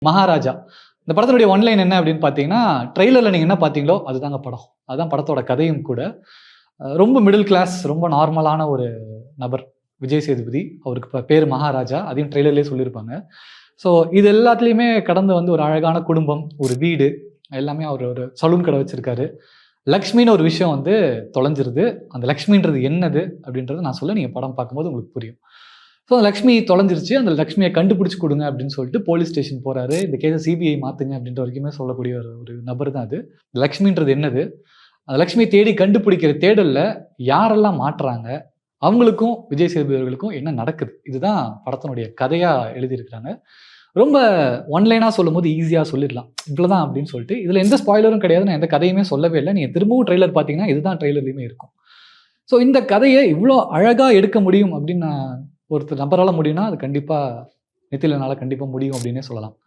மகாராஜா. இந்த படத்தினுடைய ஒன்லைன் என்ன அப்படின்னு பார்த்தீங்கன்னா, ட்ரெய்லர்ல நீங்க என்ன பார்த்தீங்களோ அதுதாங்க படம். அதுதான் படத்தோட கதையும் கூட. ரொம்ப மிடில் கிளாஸ், ரொம்ப நார்மலான ஒரு நபர். விஜய் சேதுபதி. அவருக்கு பேரு மகாராஜா. அதையும் ட்ரெய்லர்லயே சொல்லியிருப்பாங்க. ஸோ இது எல்லாத்துலயுமே கடந்து வந்து ஒரு அழகான குடும்பம், ஒரு வீடு, எல்லாமே அவர் ஒரு சலூன் கடை வச்சிருக்காரு. லக்ஷ்மின்னு ஒரு விஷயம் வந்து தொலைஞ்சிருது. அந்த லக்ஷ்மின்றது என்னது அப்படின்றத நான் சொல்ல, நீங்க படம் பார்க்கும்போது உங்களுக்கு புரியும். ஸோ லக்ஷ்மி தொலைஞ்சிருச்சு. அந்த லக்ஷ்மிய கண்டுபிடிச்சு குடுங்க அப்படின்னு சொல்லிட்டு போலீஸ் ஸ்டேஷன் போறாரு. இந்த கேஸ சிபிஐ மாத்துங்க அப்படின்ற வரைக்குமே சொல்லக்கூடிய ஒரு நபர் தான் அது. லக்ஷ்மின்றது என்னது? அந்த லக்ஷ்மிய தேடி கண்டுபிடிக்கிற தேடல்ல யாரெல்லாம் மாட்றாங்க? அவங்களுக்கும், விஜய் சேதுபதி அவர்களுக்கும் என்ன நடக்குது? இதுதான் படத்தினுடைய கதையா எழுதியிருக்கிறாங்க. ரொம்ப ஒன் லைனா சொல்லும்போது ஈஸியா சொல்லிடலாம். இவ்வளவுதான் அப்படின்னு சொல்லிட்டு. இதுல எந்த ஸ்பாய்லரும் கிடையாது. நான் எந்த கதையுமே சொல்லவே இல்ல. நீங்க திரும்பவும் ட்ரெய்லர் பார்த்தீங்கன்னா, இதுதான் ட்ரெய்லர்லயுமே இருக்கும். ஸோ இந்த கதைய இவ்ளோ அழகா எடுக்க முடியும் அப்படின்னு ஒருத்தர் நபரால முடியும்னா, அது கண்டிப்பா நித்திலனால கண்டிப்பா முடியும் அப்படின்னே சொல்லலாம்.